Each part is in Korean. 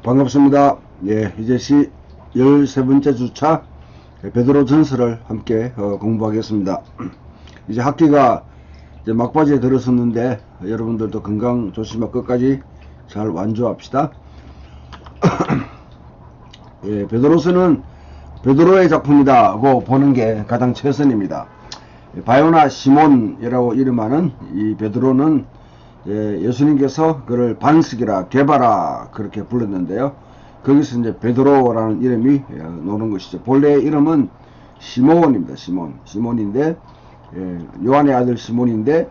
반갑습니다. 예, 이제 13번째 주차 베드로 전서를 함께 공부하겠습니다. 이제 학기가 이제 막바지에 들어섰는데 여러분들도 건강 조심하고 끝까지 잘 완주합시다. 예, 베드로서는 베드로의 작품이다고 보는 게 가장 최선입니다. 바요나 시몬이라고 이름하는 이 베드로는 예수님께서 그를 반석이라 게바라 그렇게 불렀는데요. 거기서 이제 베드로라는 이름이 나오는 것이죠. 본래 이름은 시몬입니다. 시몬인데 요한의 아들 시몬인데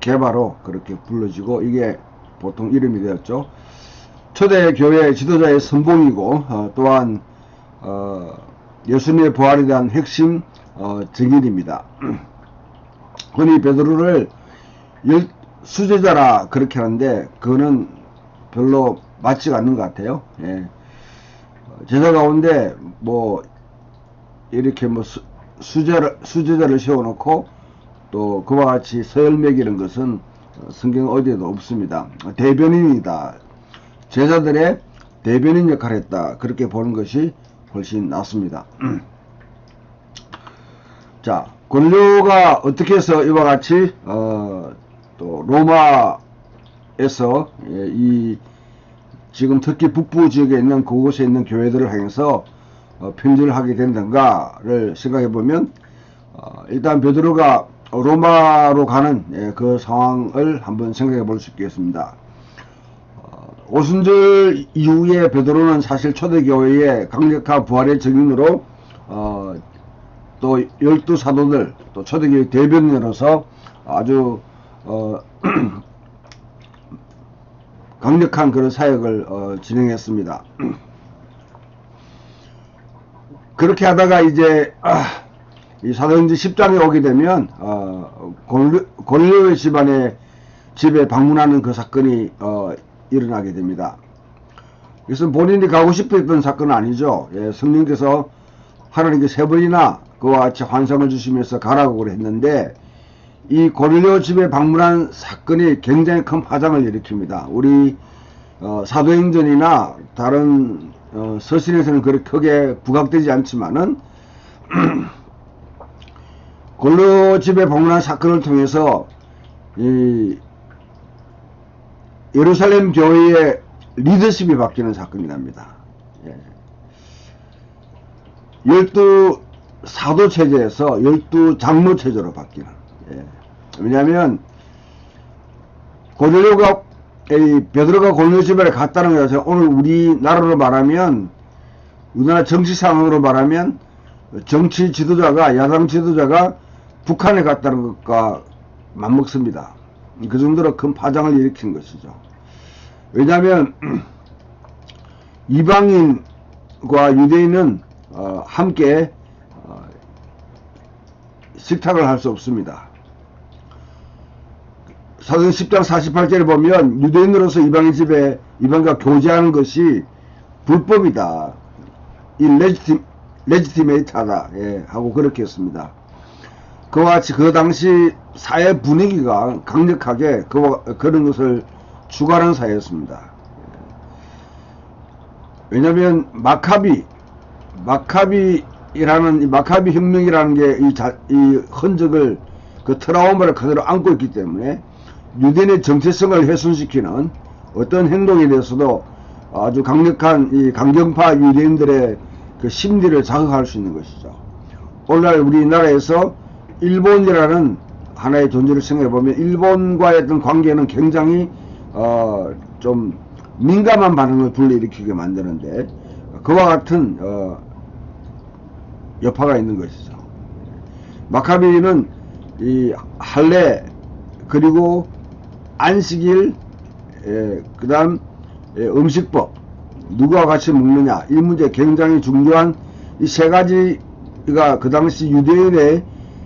게바로 그렇게 불러지고 이게 보통 이름이 되었죠. 초대 교회 지도자의 선봉이고 또한 예수님의 부활에 대한 핵심 증인입니다. 흔히 베드로를 수제자라 그렇게 하는데 그거는 별로 맞지가 않는 것 같아요. 예. 제자 가운데 뭐 이렇게 뭐 수제자를 세워놓고 또 그와 같이 서열 매기는 것은 성경 어디에도 없습니다. 대변인이다. 제자들의 대변인 역할을 했다. 그렇게 보는 것이 훨씬 낫습니다. 자, 고넬료가 어떻게 해서 이와 같이 또 로마에서 이 지금 특히 북부 지역에 있는 그곳에 있는 교회들을 향해서 편지를 하게 된다가를 생각해 보면 일단 베드로가 로마로 가는 그 상황을 한번 생각해 볼 수 있겠습니다. 오순절 이후에 베드로는 사실 초대교회의 강력한 부활의 증인으로 또 12사도들 또 초대교회 대변인으로서 아주 강력한 그런 사역을 진행했습니다. 그렇게 하다가 이제 이 사도행전 10장에 오게 되면 고넬료의 집에 방문하는 그 사건이 일어나게 됩니다. 이것은 본인이 가고 싶어 했던 사건은 아니죠. 예, 성령께서 하나님께 3번이나 그와 같이 환상을 주시면서 가라고 했는데 이 고넬료 집에 방문한 사건이 굉장히 큰 파장을 일으킵니다. 우리 사도행전이나 다른 서신에서는 그렇게 크게 부각되지 않지만은 고넬료 집에 방문한 사건을 통해서 이 예루살렘 교회의 리더십이 바뀌는 사건이 납니다. 예. 12사도 체제에서 12장로 체제로 바뀌는. 예. 왜냐하면 베드로가 고넬료 집에 갔다는 것은 오늘 우리나라로 말하면 우리나라 정치 상황으로 말하면 정치 지도자가 야당 지도자가 북한에 갔다는 것과 맞먹습니다. 그 정도로 큰 파장을 일으킨 것이죠. 왜냐하면 이방인과 유대인은 함께 식탁을 할 수 없습니다. 사도행 10장 48절에 보면 유대인으로서 이방인 집에 이방인과 교제하는 것이 불법이다. 레지티메이트하다. 예, 하고 그렇게 했습니다. 그와 같이 그 당시 사회 분위기가 강력하게 그런 것을 추구하는 사회였습니다. 왜냐하면 마카비 혁명이라는 게 이 흔적을 그 트라우마를 그대로 안고 있기 때문에 유대인의 정체성을 훼손시키는 어떤 행동에 대해서도 아주 강력한 이 강경파 유대인들의 그 심리를 자극할 수 있는 것이죠. 오늘날 우리나라에서 일본이라는 하나의 존재를 생각해 보면 일본과의 어떤 관계는 굉장히 좀 민감한 반응을 불러일으키게 만드는데 그와 같은 여파가 있는 것이죠. 마카비는 이 할례 그리고 안식일 그 다음 음식법 누구와 같이 먹느냐 이 문제 굉장히 중요한 이 3가지가 그 당시 유대인의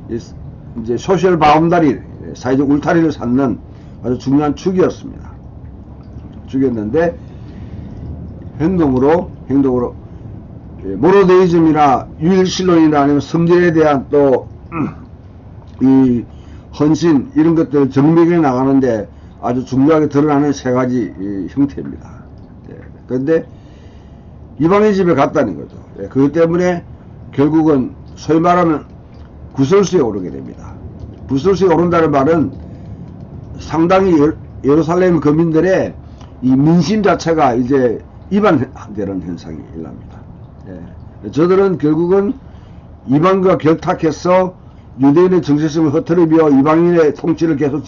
이제 소셜 바운다리 사회적 울타리를 쌓는 아주 중요한 축이었습니다. 축이었는데 행동으로 모노데이즘이나 유일신론이나 아니면 성질에 대한 또 이 헌신 이런 것들을 정맥에 나가는데 아주 중요하게 드러나는 3가지 형태입니다. 네. 그런데 이방인 집에 갔다는 거죠. 예, 그것 때문에 결국은 소위 말하는 구설수에 오르게 됩니다. 구설수에 오른다는 말은 상당히 예루살렘 거민들의 이 민심 자체가 이제 이반되는 현상이 일어납니다. 예. 저들은 결국은 이방과 결탁해서 유대인의 정체성을 흐트러며 이방인의 통치를 계속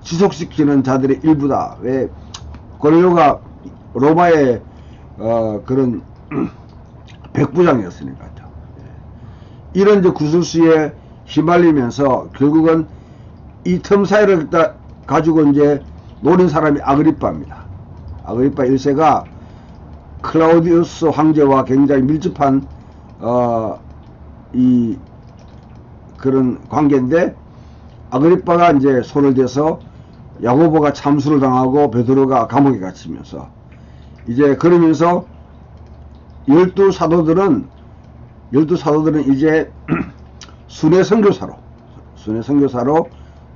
지속시키는 자들의 일부다. 왜 고넬료가 로마의 그런 백부장이었으니까요. 예. 이런 이제 구술수에 휘말리면서 결국은 이 틈 사이를 가지고 이제 노린 사람이 아그리빠입니다. 아그리빠 1세가 클라우디우스 황제와 굉장히 밀접한 이 그런 관계인데, 아그리빠가 이제 손을 대서 야고보가 참수를 당하고 베드로가 감옥에 갇히면서 이제 그러면서 열두 사도들은 이제 순회 선교사로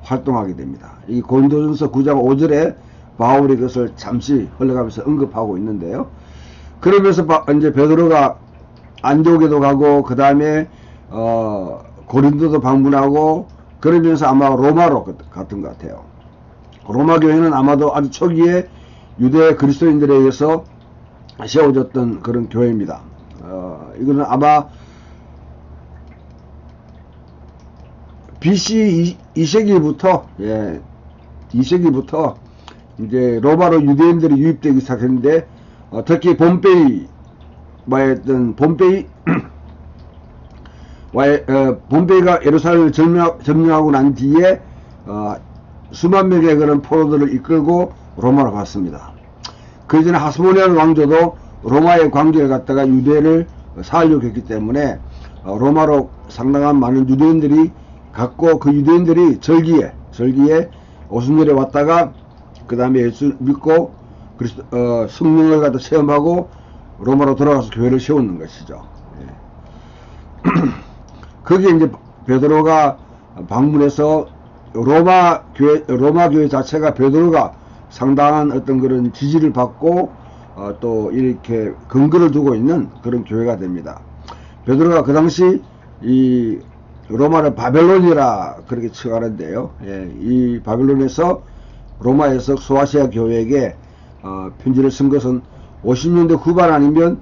활동하게 됩니다. 이 고린도전서 9장 5절에 바울이 그것을 잠시 흘러가면서 언급하고 있는데요. 그러면서 이제 베드로가 안디옥에도 가고 그 다음에 고린도도 방문하고 그러면서 아마 로마로 갔던 것 같아요. 로마 교회는 아마도 아주 초기에 유대 그리스도인들에 의해서 세워졌던 그런 교회입니다. 이거는 아마 BC 2세기부터 2세기부터 이제 로마로 유대인들이 유입되기 시작했는데, 특히 봄베이가 예루살렘을 점령하고 난 뒤에 수만 명의 그런 포로들을 이끌고 로마로 갔습니다. 그 전에 하스모니안 왕조도 로마의 관계를 갖다가 유대를 살려고 했기 때문에 로마로 상당한 많은 유대인들이 갔고, 그 유대인들이 절기에 오순절에 왔다가 그 다음에 예수 믿고 성령을 갖다 체험하고 로마로 돌아가서 교회를 세우는 것이죠. 예. 거기에 이제 베드로가 방문해서 로마 교회 자체가 베드로가 상당한 어떤 그런 지지를 받고 또 이렇게 근거를 두고 있는 그런 교회가 됩니다. 베드로가 그 당시 이 로마를 바벨론이라 그렇게 칭하는데요. 예, 이 바벨론에서 로마에서 소아시아 교회에게 편지를 쓴 것은 50년대 후반 아니면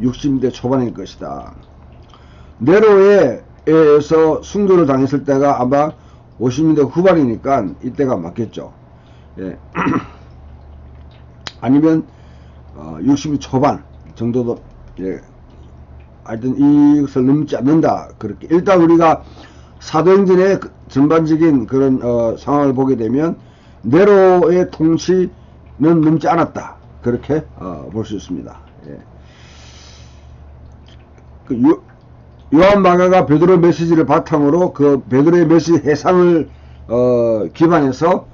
60년대 초반일 것이다. 네로에서 순교를 당했을 때가 아마 50년대 후반이니까 이때가 맞겠죠. 예. 아니면 60년 초반 정도도, 예. 하여튼 이것을 넘지 않는다. 그렇게 일단 우리가 사도행전의 전반적인 그런 상황을 보게 되면 네로의 통치는 넘지 않았다. 그렇게 볼 수 있습니다. 예. 그 요한 마가가 베드로 메시지를 바탕으로 그 베드로의 메시지 해상을 기반해서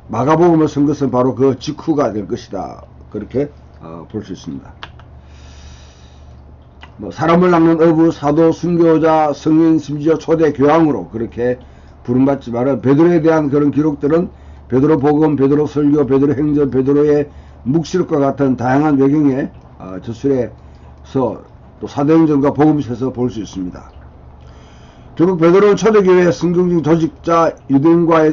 마가복음을 쓴 것은 바로 그 직후가 될 것이다. 그렇게 볼 수 있습니다. 사람을 낚는 어부, 사도, 순교자, 성인, 심지어 초대 교황으로 그렇게 부름받지만 베드로에 대한 그런 기록들은 베드로 복음, 베드로 설교, 베드로 행전, 베드로의 묵시록과 같은 다양한 외경의 저술에서 또 사도행전과 복음서에서 볼 수 있습니다. 결국 베드로는 초대교회의 성경적 조직자, 유대인과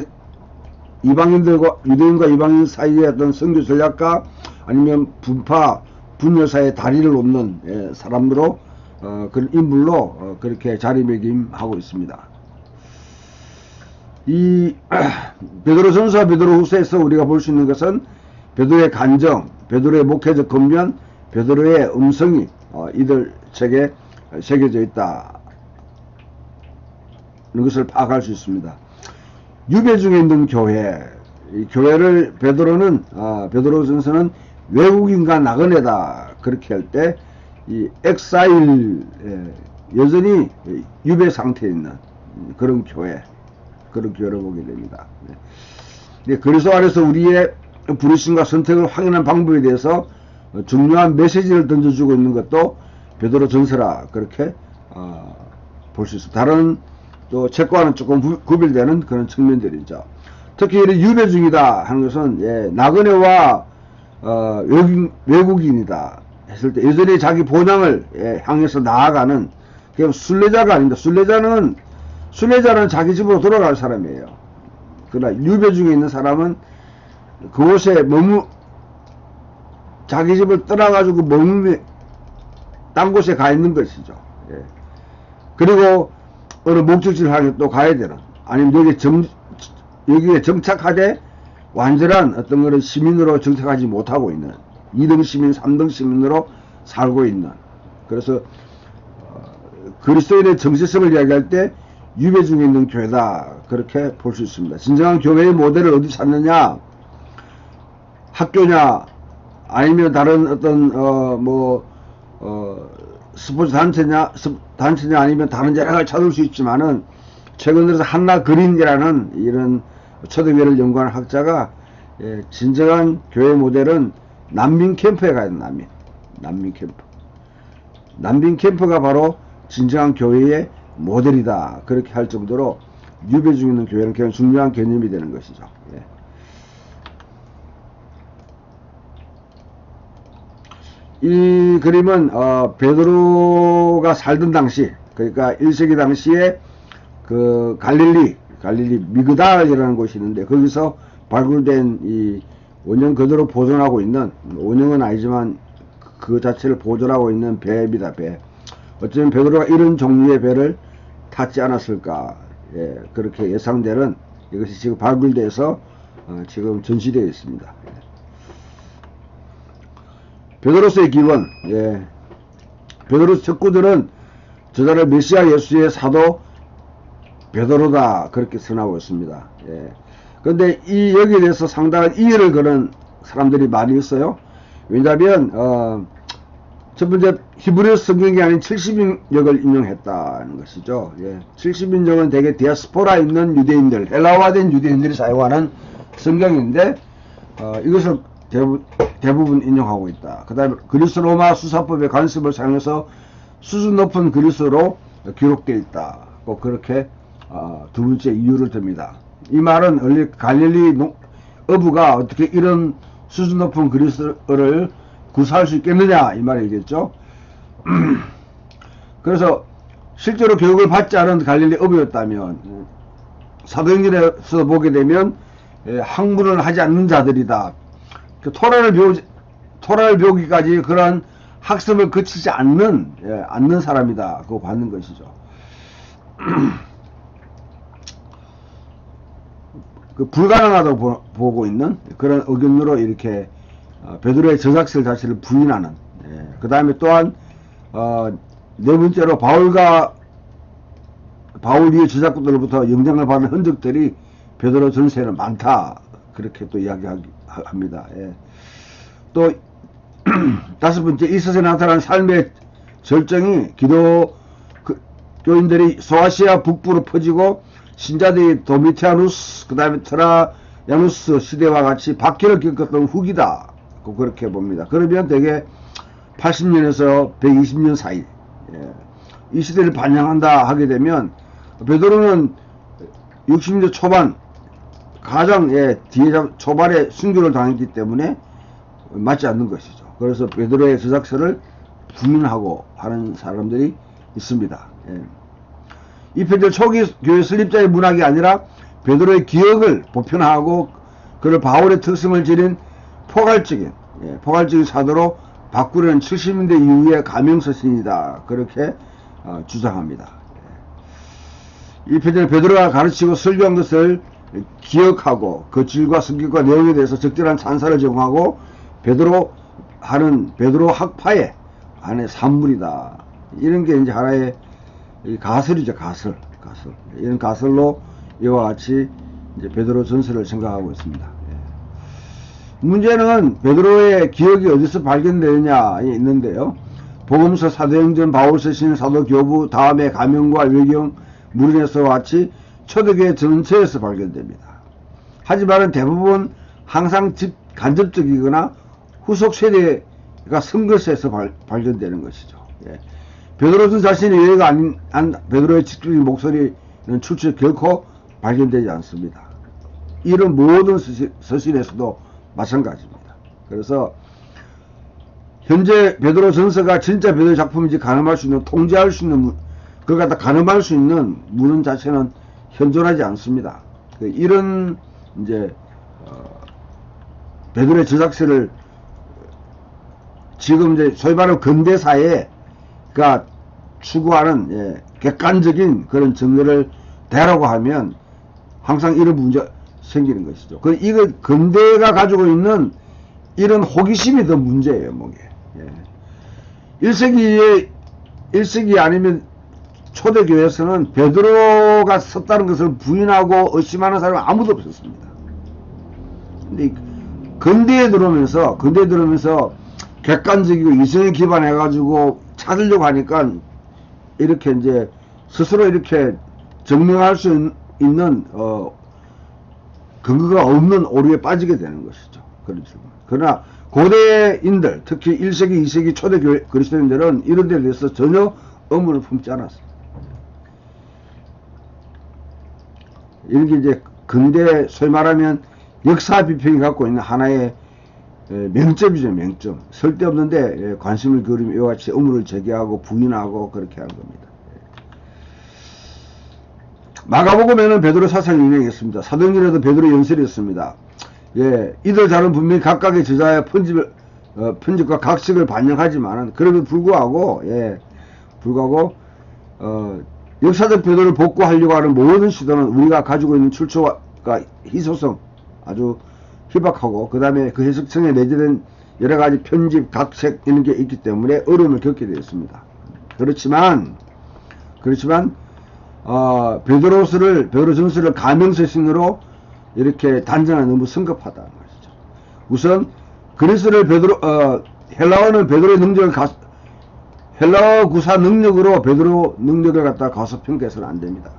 이방인 사이의 어떤 선교 전략가 아니면 분열 사이의 다리를 놓는 사람으로 그런 인물로 그렇게 자리매김하고 있습니다. 이 베드로전서, 베드로후서에서 우리가 볼 수 있는 것은 베드로의 간정, 베드로의 목회적 권면, 베드로의 음성이 이들 책에 새겨져 있다는 것을 파악할 수 있습니다. 유배 중에 있는 교회, 이 교회를 베드로전서는 외국인과 나그네다 그렇게 할 때 이 엑사일, 여전히 유배 상태에 있는 그런 교회를 보게 됩니다. 그리스도 안에서 우리의 부르심과 선택을 확인한 방법에 대해서 중요한 메시지를 던져주고 있는 것도 베드로 전서라 그렇게 볼 수 있습니다. 다른 또 책과는 조금 구별되는 그런 측면들이죠. 특히 유배 중이다 하는 것은 나그네와 외국인이다 했을 때 여전히 자기 본향을 향해서 나아가는 그냥 순례자가 아닙니다. 순례자는 자기 집으로 돌아갈 사람이에요. 그러나 유배 중에 있는 사람은 그곳에 자기 집을 떠나가지고 딴 곳에 가 있는 것이죠. 예. 그리고 어느 목적지를 향해 또 가야 되는, 아니면 여기에 정착하되 완전한 어떤 그런 시민으로 정착하지 못하고 있는 2등 시민, 3등 시민으로 살고 있는, 그래서 그리스도인의 정체성을 이야기할 때 유배 중에 있는 교회다, 그렇게 볼 수 있습니다. 진정한 교회의 모델을 어디 찾느냐? 학교냐, 아니면 다른 어떤 스포츠 단체냐 아니면 다른 자락을 찾을 수 있지만은, 최근 들어서 한나 그린이라는 이런 초대교회를 연구하는 학자가 진정한 교회 모델은 난민 캠프에 가야 돼. 난민 캠프가 바로 진정한 교회의 모델이다, 그렇게 할 정도로 유배 중에 있는 교회는 굉장히 중요한 개념이 되는 것이죠. 예. 이 그림은 베드로가 살던 당시, 그러니까 1세기 당시에 그 갈릴리 미그달이라는 곳이 있는데, 거기서 발굴된 이 원형 그대로 보존하고 있는, 원형은 아니지만 그 자체를 보존하고 있는 배입니다. 배. 어쩌면 베드로가 이런 종류의 배를 탔지 않았을까, 예, 그렇게 예상되는, 이것이 지금 발굴돼서 지금 전시되어 있습니다. 베드로서의 기원, 예. 베드로 책구들은 저자를 메시아 예수의 사도 베드로다, 그렇게 선하고 있습니다. 예. 그런데 여기에 대해서 상당한 이의를 거는 사람들이 많이 있어요. 왜냐하면 첫 번째, 히브리서 성경이 아닌 70인역을 인용했다는 것이죠. 예. 70인역은 대개 디아스포라에 있는 유대인들, 헬라화된 유대인들이 사용하는 성경인데, 이것을 대부분 인용하고 있다. 그 다음에 그리스 로마 수사법의 관습을 사용해서 수준 높은 그리스로 기록되어 있다. 꼭 그렇게 두 번째 이유를 듭니다. 이 말은 갈릴리 어부가 어떻게 이런 수준 높은 그리스어를 구사할 수 있겠느냐, 이 말이겠죠. 그래서 실제로 교육을 받지 않은 갈릴리 어부였다면, 사도행전에서 보게 되면 학문을 하지 않는 자들이다, 토라를 배우기까지 그런 학습을 거치지 않는 사람이다, 그거 받는 것이죠. 그 불가능하다고 보고 있는 그런 의견으로 이렇게 베드로의 저작설 자체를 부인하는, 그 다음에 또한 네 번째로 바울 위의 저작권들로부터 영향을 받는 흔적들이 베드로 전서에는 많다, 그렇게 또 이야기합니다. 예. 또 다섯 번째, 이스라엘에 나타난 삶의 절정이 기독교인들이 소아시아 북부로 퍼지고 신자들이 도미티아누스, 그 다음에 트라야누스 시대와 같이 박해를 겪었던 후기다, 그렇게 봅니다. 그러면 대개 80년에서 120년 사이, 이 시대를 반영한다 하게 되면 베드로는 60년대 초반 가장 뒤에 초반에 순교를 당했기 때문에 맞지 않는 것이죠. 그래서 베드로의 저작서를 부인하고 하는 사람들이 있습니다. 이 편들 초기 교회 설립자의 문학이 아니라 베드로의 기억을 보편화하고 그를 바울의 특성을 지닌 포괄적인 사도로 바꾸려는 70년대 이후의 가명서신이다, 그렇게 주장합니다. 이 편지는 베드로가 가르치고 설교한 것을 기억하고 그 질과 성격과 내용에 대해서 적절한 찬사를 제공하고 베드로 학파의 안에 산물이다, 이런 게 이제 하나의 가설이죠. 가설. 이런 가설로 이와 같이 이제 베드로 전설을 생각하고 있습니다. 문제는 베드로의 기억이 어디서 발견되느냐에 있는데요. 복음서, 사도행전, 바울서신, 사도교부, 다음에 가명과 외경, 무린에서와 같이 초대교회 전체에서 발견됩니다. 하지만 대부분 항상 간접적이거나 후속 세대가 쓴 것에서 발견되는 것이죠. 베드로는 자신의 예가 아닌 베드로의 직접적인 목소리는 출처에 결코 발견되지 않습니다. 이런 모든 서신에서도 마찬가지입니다. 그래서 현재 베드로 전서가 진짜 베드로 작품인지 가늠할 수 있는, 통제할 수 있는, 그걸 갖다 가늠할 수 있는 문헌 자체는 현존하지 않습니다. 이런 이제 베드로의 저작서를 지금 이제 소위 말하는 근대사회가 추구하는 객관적인 그런 정리를 대라고 하면 항상 이런 문제가 생기는 것이죠. 이거 근대가 가지고 있는 이런 호기심이 더 문제예요, 뭐게. 1세기 아니면 초대교회에서는 베드로가 썼다는 것을 부인하고 의심하는 사람은 아무도 없었습니다. 근데 근대에 들어오면서 객관적이고 이성에 기반해가지고 찾으려고 하니까 이렇게 이제 스스로 이렇게 증명할 수 있는 근거가 없는 오류에 빠지게 되는 것이죠. 그렇죠. 그러나 고대인들, 특히 1세기, 2세기 초대 그리스도인들은 이런 데에 대해서 전혀 의문을 품지 않았습니다. 이런 게 이제 근대 소위 말하면 역사 비평이 갖고 있는 하나의 맹점이죠, 맹점. 쓸데없는데 관심을 기울이며 이와 같이 의문을 제기하고 부인하고 그렇게 하는 겁니다. 마가복음에는 베드로 사상이 유명했습니다. 사도행전에도 베드로 연설이었습니다. 이들 자는 분명히 각각의 저자의 편집과 각식을 반영하지만은, 그럼에도 불구하고, 역사적 베드로를 복구하려고 하는 모든 시도는 우리가 가지고 있는 출처가 희소성, 아주 희박하고, 그 다음에 그 해석청에 내재된 여러 가지 편집, 각색, 이런 게 있기 때문에 어려움을 겪게 되었습니다. 그렇지만, 베드로 전서를 가명서신으로 이렇게 단정하는 너무 성급하다는 것이죠. 우선, 그리스를 헬라어는 베드로의 능력을 헬라어 구사 능력으로 베드로 능력을 갖다 가소평가해서는 안 됩니다.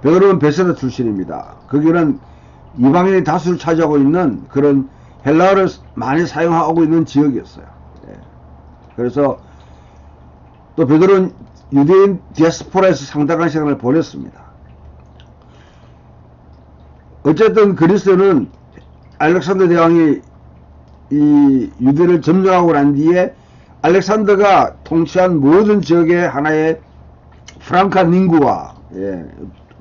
베드로는 베세다 출신입니다. 거기는 이방인이 다수를 차지하고 있는 그런 헬라어를 많이 사용하고 있는 지역이었어요. 그래서 또 베드로는 유대인 디아스포라에서 상당한 시간을 보냈습니다. 어쨌든 그리스도는 알렉산더 대왕이 이 유대를 점령하고 난 뒤에 알렉산더가 통치한 모든 지역의 하나의 프랑카 링구와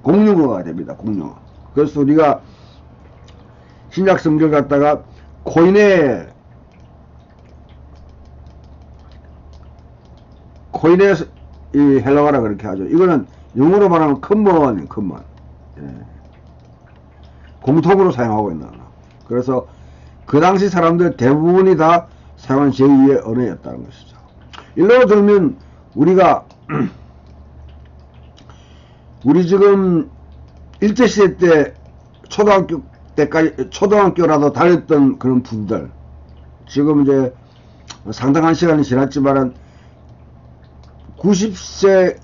공용어가 됩니다. 공용어. 그래서 우리가 신약 성경 갖다가 코이네 이 헬라어라 그렇게 하죠. 이거는 영어로 말하면 커먼. 공통으로 사용하고 있는 언어. 그래서 그 당시 사람들 대부분이 다 사용한 제2의 언어였다는 것이죠. 일로 들면 우리가 우리 지금 일제시대 때 초등학교라도 다녔던 그런 분들, 지금 이제 상당한 시간이 지났지만은 90세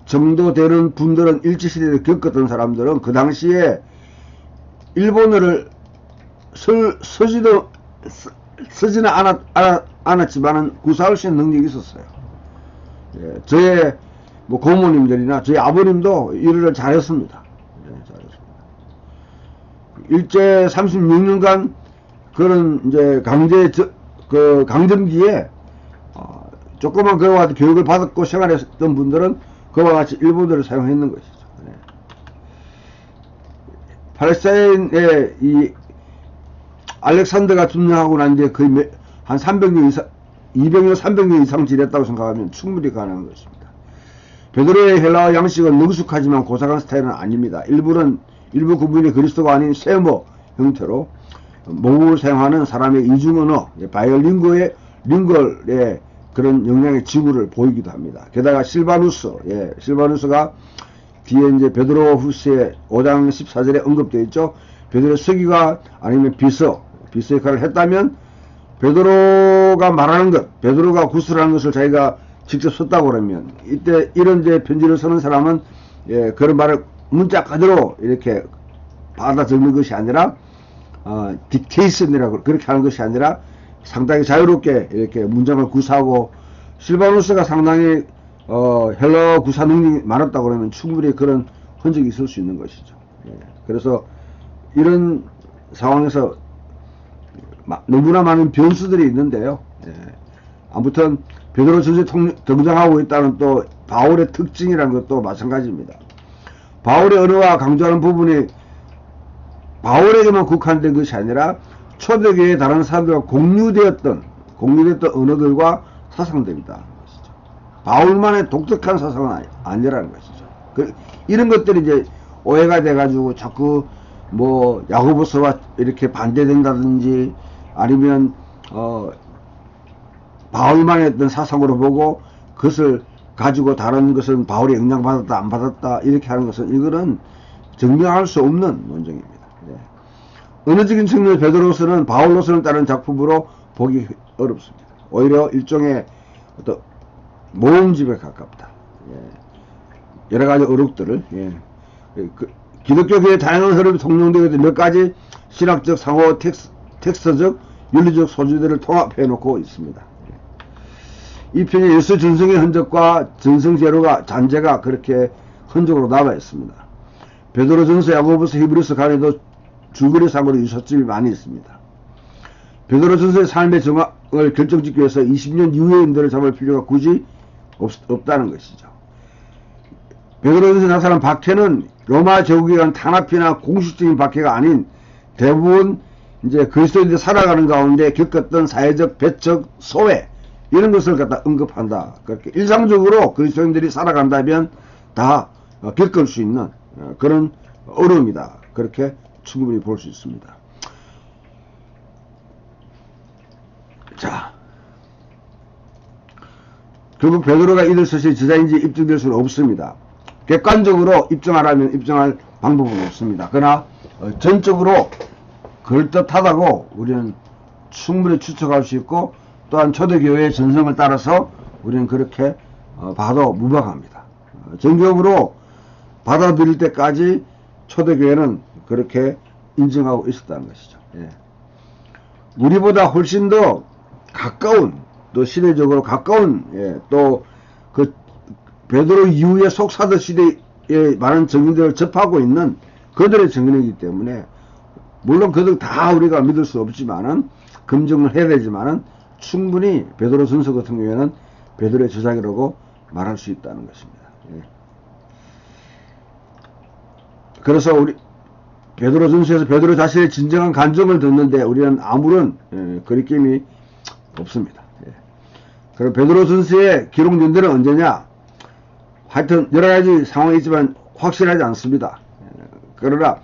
정도 되는 분들은 일제시대를 겪었던 사람들은 그 당시에 일본어를 쓰지는 않았지만은 구사할 수 있는 능력이 있었어요. 저의 고모님들이나 저희 아버님도 일을 잘했습니다. 일제 36년간 그런 이제 강점기에 조그만 그와 같은 교육을 받았고 생활했던 분들은 그와 같이 일본어를 사용했는 것이죠. 팔레스타인의 이 알렉산더가 점령하고 난 뒤에 거의 한 300년 이상, 200년, 300년 이상 지냈다고 생각하면 충분히 가능한 것입니다. 베드로의 헬라어 양식은 능숙하지만 고상한 스타일은 아닙니다. 일부 구분이 그리스도가 아닌 세모 형태로 모국을 사용하는 사람의 이중언어, 바이올링구의 그런 영향의 지구를 보이기도 합니다. 게다가 실바누스가 뒤에 이제 베드로 후서의 5장 14절에 언급되어 있죠. 베드로의 서기가 아니면 비서 역할을 했다면 베드로가 말하는 것, 베드로가 구술하는 것을 자기가 직접 썼다고 그러면 이때 이런 이제 편지를 쓰는 사람은 그런 말을 문자 그대로 이렇게 받아 적는 것이 아니라 딕테이션이라고 그렇게 하는 것이 아니라 상당히 자유롭게 이렇게 문장을 구사하고, 실바누스가 상당히 헬라어 구사 능력이 많았다고 그러면 충분히 그런 흔적이 있을 수 있는 것이죠. 그래서 이런 상황에서 너무나 많은 변수들이 있는데요. 예. 아무튼 베드로 전서에 등장하고 있다는 또 바울의 특징이라는 것도 마찬가지입니다. 바울의 언어와 강조하는 부분이 바울에게만 국한된 것이 아니라 초대교회의 다른 사람들과 공유되었던 언어들과 사상들이다. 바울만의 독특한 사상은 아니라는 것이죠. 이런 것들이 이제 오해가 돼가지고 자꾸 뭐 야고보서와 이렇게 반대된다든지 아니면 바울만의 어떤 사상으로 보고 그것을 가지고 다른 것은 바울이 영향받았다 안 받았다 이렇게 하는 것은 이거는 증명할 수 없는 논쟁입니다. 예. 언어적인 측면에서 베드로서는 바울로서는 다른 작품으로 보기 어렵습니다. 오히려 일종의 어떤 모음집에 가깝다. 예. 여러 가지 어록들을 기독교계의 다양한 흐름이 통용되게 된 몇 가지 신학적, 상호, 텍스트적, 윤리적 소지들을 통합해 놓고 있습니다. 이 편에 예수 전성의 흔적과 전성 잔재가 그렇게 흔적으로 남아 있습니다. 베드로전서, 야고보서, 히브리서 간에도 줄거리상으로 유사점이 많이 있습니다. 베드로전서의 삶의 정황을 결정짓기 위해서 20년 이후의 인도를 잡을 필요가 굳이 없다는 것이죠. 베드로전서에 나타난 박해는 로마 제국에 의한 탄압이나 공식적인 박해가 아닌 대부분 이제 그리스도인들이 살아가는 가운데 겪었던 사회적 배척, 소외 이런 것을 갖다 언급한다. 그렇게 일상적으로 그리스도인들이 살아간다면 다 겪을 수 있는 그런 어려움이다. 그렇게 충분히 볼 수 있습니다. 자, 결국 베드로가 이들 서시의 저자인지 입증될 수는 없습니다. 객관적으로 입증하라면 입증할 방법은 없습니다. 그러나 전적으로 그럴듯하다고 우리는 충분히 추측할 수 있고 또한 초대교회의 전성을 따라서 우리는 그렇게 봐도 무방합니다. 정교적으로 받아들일 때까지 초대교회는 그렇게 인정하고 있었다는 것이죠. 예. 우리보다 훨씬 더 가까운, 또 시대적으로 가까운, 또 그 베드로 이후의 속사도 시대에 많은 증인들을 접하고 있는 그들의 증인이기 때문에 물론 그들 다 우리가 믿을 수 없지만은 검증을 해야 되지만은 충분히 베드로전서 같은 경우에는 베드로의 저작이라고 말할 수 있다는 것입니다. 예. 그래서 우리 베드로전서에서 베드로 자신의 진정한 간증을 듣는데 우리는 아무런 거리낌이 없습니다. 예. 그럼 베드로전서의 기록 연대는 언제냐? 하여튼 여러 가지 상황이 있지만 확실하지 않습니다. 그러나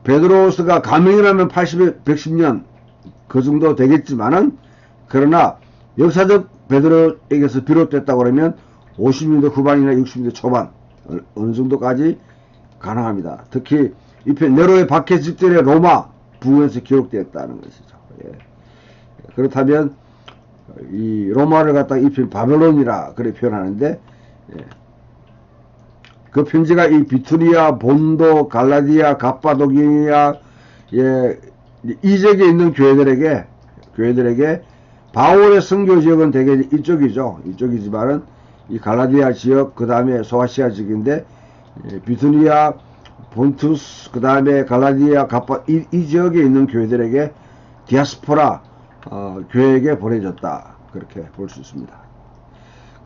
베드로스가 가명이라면 110년 그 정도 되겠지만은 그러나 역사적 베드로에게서 비롯됐다고 그러면 50년대 후반이나 60년대 초반 어느 정도까지 가능합니다. 특히 이 편 네로의 박해 직전에 로마 부근에서 기록되었다는 것이죠. 예. 그렇다면 이 로마를 갖다가 이 편 바벨론이라 그렇게 표현하는데 그 편지가 이 비투리아, 본도, 갈라디아, 갑바도기아 이 지역에 있는 교회들에게 바울의 선교 지역은 대개 이쪽이죠. 이쪽이지만은 이 갈라디아 지역, 그 다음에 소아시아 지역인데 비투니아, 본투스, 그 다음에 갈라디아, 갑바 이 지역에 있는 교회들에게 디아스포라 교회에게 보내졌다. 그렇게 볼 수 있습니다.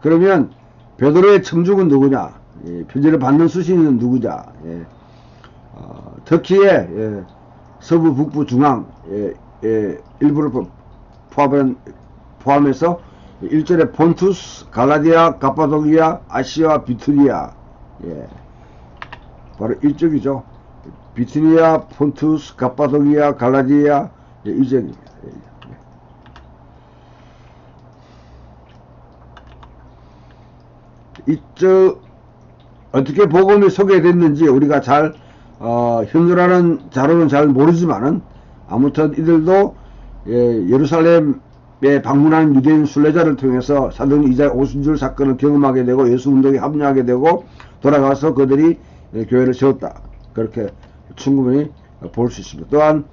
그러면 베드로의 청중은 누구냐? 편지를 받는 수신인은 누구냐? 터키의 서부, 북부, 중앙 일부를 포함해서 일절에 폰투스, 갈라디아, 갑바도기아, 아시아, 비투니아 바로 이쪽이죠. 비투니아, 폰투스, 갑바도기아, 갈라디아 이 지역입니다. 이쪽 어떻게 복음이 소개됐는지 우리가 잘 현존하는 자료는 잘 모르지만은 아무튼 이들도 예루살렘에 방문한 유대인 순례자를 통해서 사도 이자 오순절 사건을 경험하게 되고 예수 운동에 합류하게 되고 돌아가서 그들이 교회를 세웠다. 그렇게 충분히 볼 수 있습니다. 또한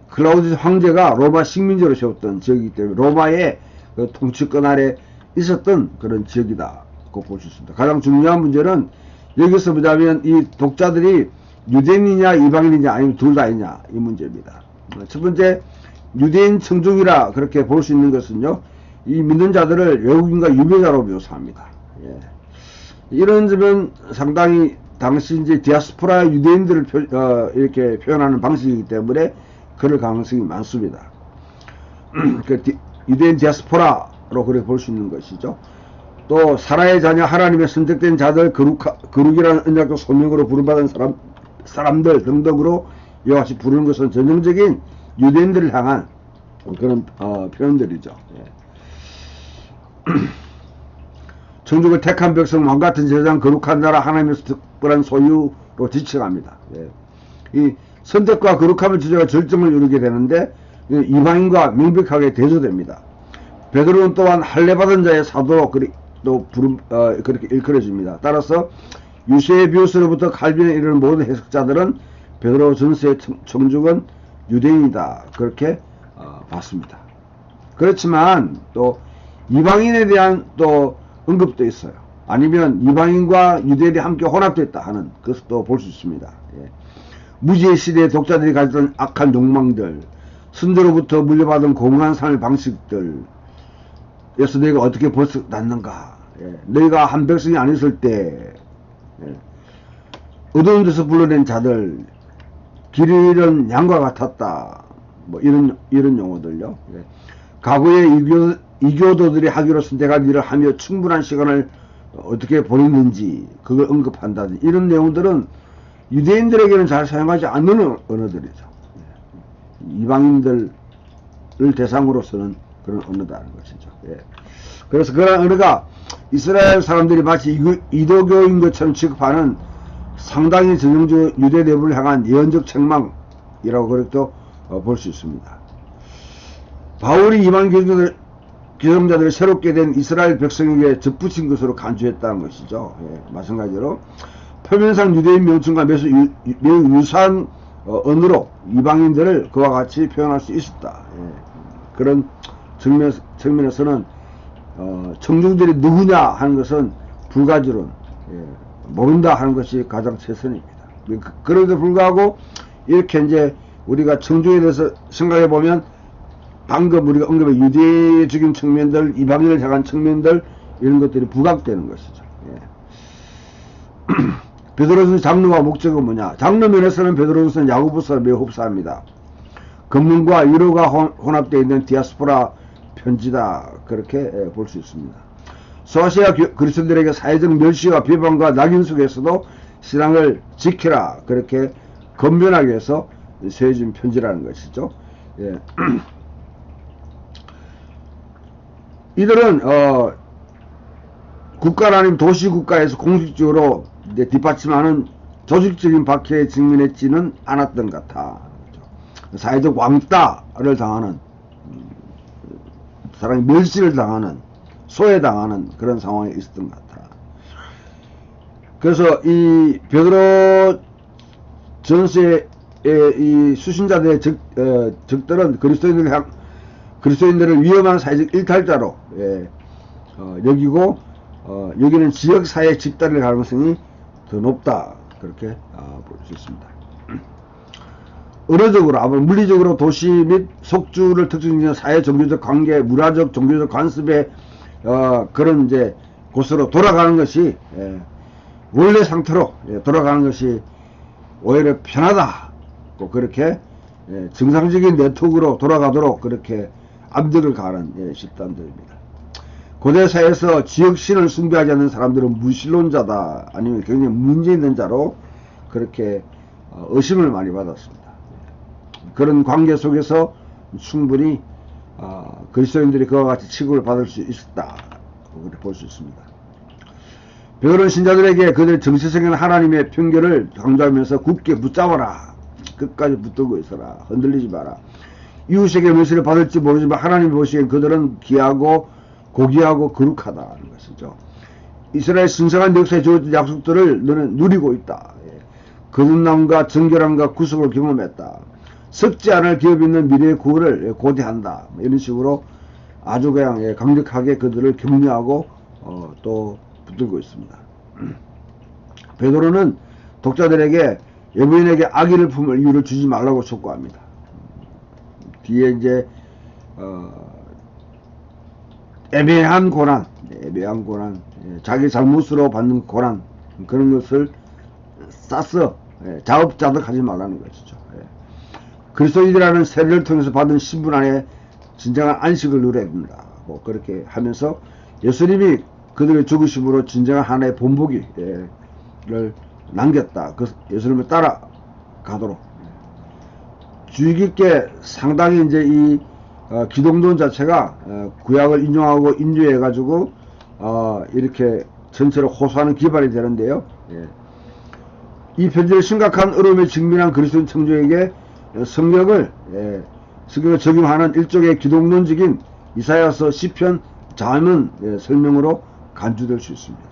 클라우디스 황제가 로마 식민지로 세웠던 지역이기 때문에 로마의 그 통치권 아래 있었던 그런 지역이다. 볼 수 있습니다. 가장 중요한 문제는 여기서 보자면 이 독자들이 유대인이냐 이방인이냐 아니면 둘 다이냐 이 문제입니다. 첫 번째, 유대인 청중이라 그렇게 볼 수 있는 것은요, 이 믿는 자들을 외국인과 유배자로 묘사합니다. 예. 이런 점은 상당히 당시 이제 디아스포라 유대인들을 이렇게 표현하는 방식이기 때문에 그럴 가능성이 많습니다. 유대인 디아스포라로 그렇게 볼 수 있는 것이죠. 또 사라의 자녀 하나님의 선택된 자들 거룩이라는 언약적 소명으로 부름받은 사람들 등등으로 이와 같이 부르는 것은 전형적인 유대인들을 향한 그런 표현들이죠. 예. 청중을 택한 백성 왕같은 제사장 거룩한 나라 하나님의 특별한 소유로 지칭합니다. 예. 이 선택과 거룩함의 주제가 절정을 이루게 되는데 이방인과 명백하게 대조됩니다. 베드로는 또한 할례받은 자의 사도로 그렇게 일컬어집니다. 따라서 유세비우스로부터 칼빈에 이르는 모든 해석자들은 베드로 전서의 청중은 유대인이다 그렇게 봤습니다. 그렇지만 또 이방인에 대한 또 언급도 있어요. 아니면 이방인과 유대인이 함께 혼합됐다 하는 것도 볼 수 있습니다. 예. 무지의 시대에 독자들이 가졌던 악한 욕망들, 선조로부터 물려받은 공허한 삶의 방식들, 에서 너희가 어떻게 벗어났는가? 예. 너희가 한 백성이 아니었을 때, 예. 어두운 데서 불러낸 자들, 길이 잃은 양과 같았다. 뭐 이런 용어들요. 예. 과거에 이교도들이 하기로 선택한 일을 하며 충분한 시간을 어떻게 보냈는지 그걸 언급한다든지 이런 내용들은 유대인들에게는 잘 사용하지 않는 언어들이죠. 이방인들을 대상으로 쓰는 그런 언어다는 것이죠. 예. 그래서 그런 언어가 이스라엘 사람들이 마치 이도교인 것처럼 취급하는 상당히 전형적 유대 내부를 향한 예언적 책망이라고 그렇게도 볼 수 있습니다. 바울이 이방 기성자들을 새롭게 된 이스라엘 백성에게 접붙인 것으로 간주했다는 것이죠. 예, 마찬가지로 표면상 유대인 명칭과 매우 유사한 언어로 이방인들을 그와 같이 표현할 수 있었다. 예, 그런 측면에서는 청중들이 누구냐 하는 것은 불가지론, 예, 모른다 하는 것이 가장 최선입니다. 그럼에도 불구하고 이렇게 이제 우리가 청중에 대해서 생각해 보면 방금 우리가 언급한 유대적인 측면들, 이방인을 향한 측면들 이런 것들이 부각되는 것이죠. 예. 베드로전서 장르와 목적은 뭐냐? 장르 면에서는 베드로전서는 야고보서를 매우 흡사합니다. 금문과 위로가 혼합되어 있는 디아스포라 편지다 그렇게 볼 수 있습니다. 소아시아 그리스도인들에게 사회적 멸시와 비방과 낙인 속에서도 신앙을 지키라 그렇게 건면하기 위해서 쓰여진 편지라는 것이죠. 예. 이들은 국가나 아니면 도시국가에서 공식적으로 이제 뒷받침하는 조직적인 박해에 직면했지는 않았던 것 같아. 사회적 왕따를 당하는 사람이 멸시를 당하는 소외당하는 그런 상황에 있었던 것 같아. 그래서 이 베드로 전서의 이 수신자들의 적들은 그리스도인들을 위험한 사회적 일탈자로 여기고 여기는 지역사회 집단일 가능성이 더 높다 그렇게 볼 수 있습니다. 언어적으로 아무래도 물리적으로 도시 및 속주를 특징짓는 사회 종교적 관계, 문화적 종교적 관습의 그런 이제 곳으로 돌아가는 것이 원래 상태로 돌아가는 것이 오히려 편하다. 그렇게 정상적인 네트워크로 돌아가도록 그렇게 압력을 가하는 집단들입니다. 고대사에서 지역신을 숭배하지 않는 사람들은 무신론자다 아니면 굉장히 문제 있는 자로 그렇게 의심을 많이 받았습니다. 그런 관계 속에서 충분히 그리스도인들이 그와 같이 취급을 받을 수 있었다 그렇게 볼 수 있습니다. 베드로는 신자들에게 그들의 정체성인 하나님의 편결을 강조하면서 굳게 붙잡아라. 끝까지 붙들고 있어라. 흔들리지 마라. 이웃에게 멸시를 받을지 모르지만 하나님 보시기엔 그들은 귀하고 고귀하고 거룩하다는 것이죠. 이스라엘 신성한 역사에 주어진 약속들을 너는 누리고 있다. 거듭남과 정결함과 구속을 경험했다. 썩지 않을 기업 있는 미래의 구원을 고대한다. 이런 식으로 아주 그냥 강력하게 그들을 격려하고 또 붙들고 있습니다. 베드로는 독자들에게 여부인에게 악의를 품을 이유를 주지 말라고 촉구합니다. 뒤에 이제 애매한 고난, 자기 잘못으로 받는 고난, 그런 것을 싸서 자업자득하지 말라는 것이죠. 그리스도인이라는 세례를 통해서 받은 신분 안에 진정한 안식을 누려야 된다. 뭐 그렇게 하면서 예수님이 그들의 죽으심으로 진정한 하나의 본보기를 남겼다. 그 예수님을 따라가도록 주의 깊게 상당히 이제 이 기독론 자체가 구약을 인용하고 인조해 가지고 이렇게 전체를 호소하는 기반이 되는데요. 이 편지를 심각한 어려움에 직면한 그리스도인 청중에게 성경을 적용하는 일종의 기독론적인 이사야서 시편 자문 설명으로 간주될 수 있습니다.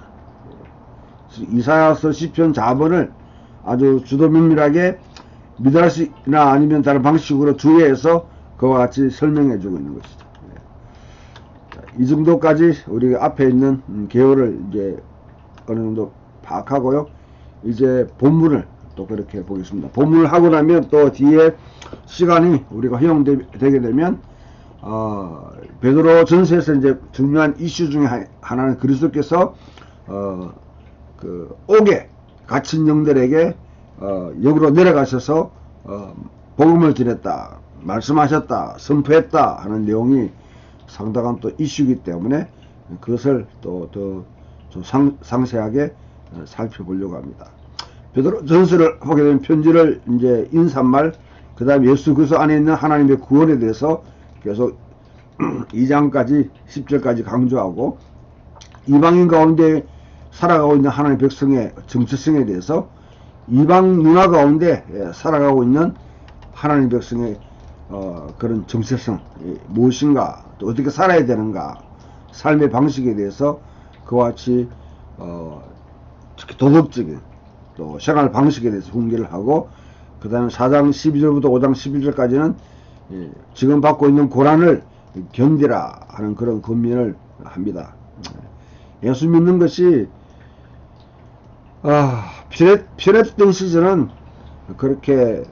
이사야서 시편 자문을 아주 주도 면밀하게 미드라시나 아니면 다른 방식으로 주의해서 그와 같이 설명해 주고 있는 것이죠. 이 정도까지 우리가 앞에 있는 개요를 이제 어느 정도 파악하고요. 이제 본문을 또 그렇게 보겠습니다. 본문을 하고 나면 또 뒤에 시간이 우리가 허용되게 되면 베드로 전서에서 이제 중요한 이슈 중에 하나는 그리스도께서 그 옥에 갇힌 영들에게 역으로 내려가셔서 복음을 전했다, 말씀하셨다, 선포했다 하는 내용이 상당한 또 이슈이기 때문에 그것을 또 더 상세하게 살펴보려고 합니다. 베드로 전서를 보게 되면 편지를 이제 인사말, 그 다음에 예수 그리스도 안에 있는 하나님의 구원에 대해서 계속 2장까지 10절까지 강조하고 이방인 가운데 살아가고 있는 하나님의 백성의 정체성에 대해서 이방 문화 가운데 살아가고 있는 하나님 백성의 그런 정체성 무엇인가, 또 어떻게 살아야 되는가, 삶의 방식에 대해서 그와 같이 특히 도덕적인 또 생활 방식에 대해서 훈계를 하고, 그 다음에 4장 12절부터 5장 11절까지는 지금 받고 있는 고난을 견디라 하는 그런 권면을 합니다. 예수 믿는 것이 편했던 시절은 그렇게